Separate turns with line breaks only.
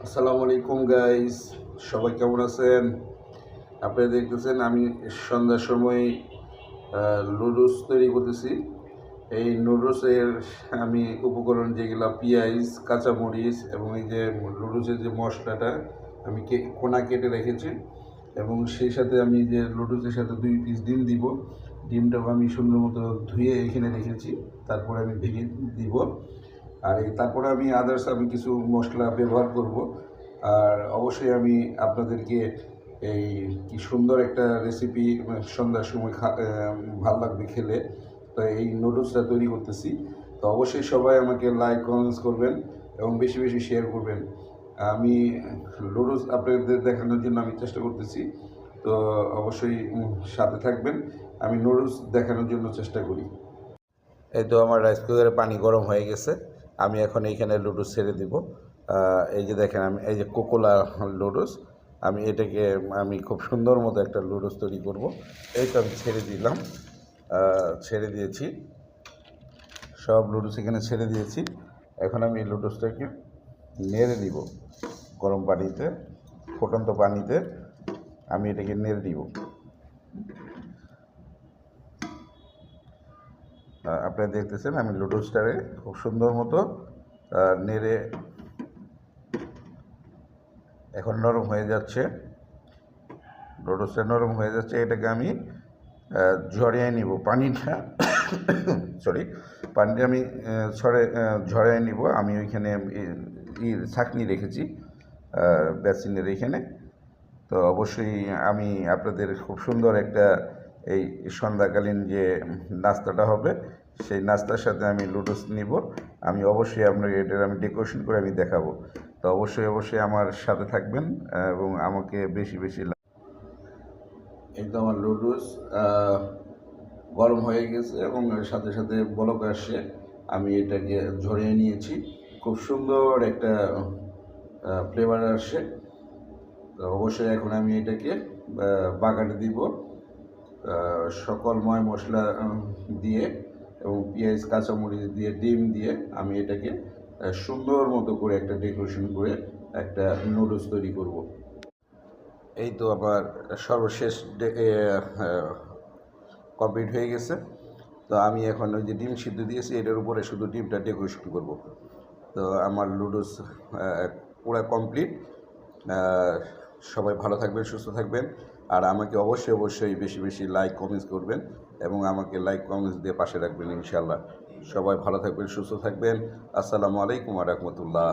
আসসালামু আলাইকুম গাইস, সবাই কেমন আছেন? আপনারা দেখতেছেন আমি সন্ধ্যার সময় নুডলস তৈরি করতেছি। এই নুডলসের আমি উপকরণ যেগুলো পেঁয়াজ, কাঁচামরিচ এবং এই যে নুডলসের যে মশলাটা আমি কোনা কেটে রেখেছি এবং সেই সাথে আমি যে নুডলসের সাথে 2 পিস ডিম দিব। ডিমটাও আমি সুন্দর মতো ধুয়ে এখানে রেখেছি, তারপরে আমি ভেঙে দিব। আর তারপরে আমি আদার্স আমি কিছু মশলা ব্যবহার করব। আর অবশ্যই আমি আপনাদেরকে এই কি সুন্দর একটা রেসিপি সন্ধ্যার সময় ভাল লাগবে খেলে। তো এই নুডলসটা তৈরি করতেছি। তো অবশ্যই সবাই আমাকে লাইক কমেন্টস করবেন এবং বেশি বেশি শেয়ার করবেন। আমি নুডলস আপনাদের দেখানোর জন্য আমি চেষ্টা করতেছি। তো অবশ্যই সাথে থাকবেন। আমি নুডলস দেখানোর জন্য চেষ্টা করি। এই তো আমার রাইস কুকারে পানি গরম হয়ে গেছে। আমি এখন এইখানে লুডুস ছেড়ে দিব। এই যে দেখেন, আমি এই যে কোকোলা লুডুস, আমি এটাকে আমি খুব সুন্দর মতো একটা লুডুস তৈরি করব। এই তো আমি ছেড়ে দিলাম, ছেড়ে দিয়েছি, সব লুডুস এখানে ছেড়ে দিয়েছি। এখন আমি এই লুডুসটাকে নেড়ে দিব গরম পানিতে, ফুটন্ত পানিতে আমি এটাকে নেড়ে দিব। আপনারা দেখতেছেন আমি লুডুসটারে খুব সুন্দর মতো নেড়ে এখন নরম হয়ে যাচ্ছে। লুডুসটা নরম হয়ে যাচ্ছে, এটাকে আমি ঝরিয়ে নিব পানিটা। সরি, পানিটা আমি ঝরিয়ে নিব। আমি ওইখানে ছাঁকনি রেখেছি বেসিনের এখানে। তো অবশ্যই আমি আপনাদের খুব সুন্দর একটা এই সন্ধ্যাকালীন যে নাস্তাটা হবে সেই নাস্তার সাথে আমি লুডুস নিব। আমি অবশ্যই আপনাকে এটার আমি ডেকোরেশন করে আমি দেখাবো। তো অবশ্যই আমার সাথে থাকবেন এবং আমাকে বেশি বেশি একদম আমার লুডুস গরম হয়ে গেছে এবং এর সাথে সাথে বলক আসছে। আমি এটাকে ঝরিয়ে নিয়েছি, খুব সুন্দর একটা ফ্লেভার আসছে। তো অবশ্যই এখন আমি এটাকে বাগারে দিব সকল ময় মশলা দিয়ে এবং পেঁয়াজ, কাঁচামরিচ দিয়ে, ডিম দিয়ে আমি এটাকে সুন্দর মতো করে একটা ডেকোরেশন করে একটা নুডলস তৈরি করব। এই তো আবার সর্বশেষ কমপ্লিট হয়ে গেছে। তো আমি এখন ওই যে ডিম সিদ্ধ দিয়েছি এটার উপরে শুধু ডিমটা ডেকোরেশন করব। তো আমার লুডুস পুরো কমপ্লিট। সবাই ভালো থাকবেন, সুস্থ থাকবেন। আর আমাকে অবশ্যই বেশি বেশি লাইক কমেন্টস করবেন এবং আমাকে লাইক কমেন্টস দিয়ে পাশে রাখবেন ইনশাআল্লাহ। সবাই ভালো থাকবেন, সুস্থ থাকবেন। আসসালামু আলাইকুম ওয়া রাহমাতুল্লাহ।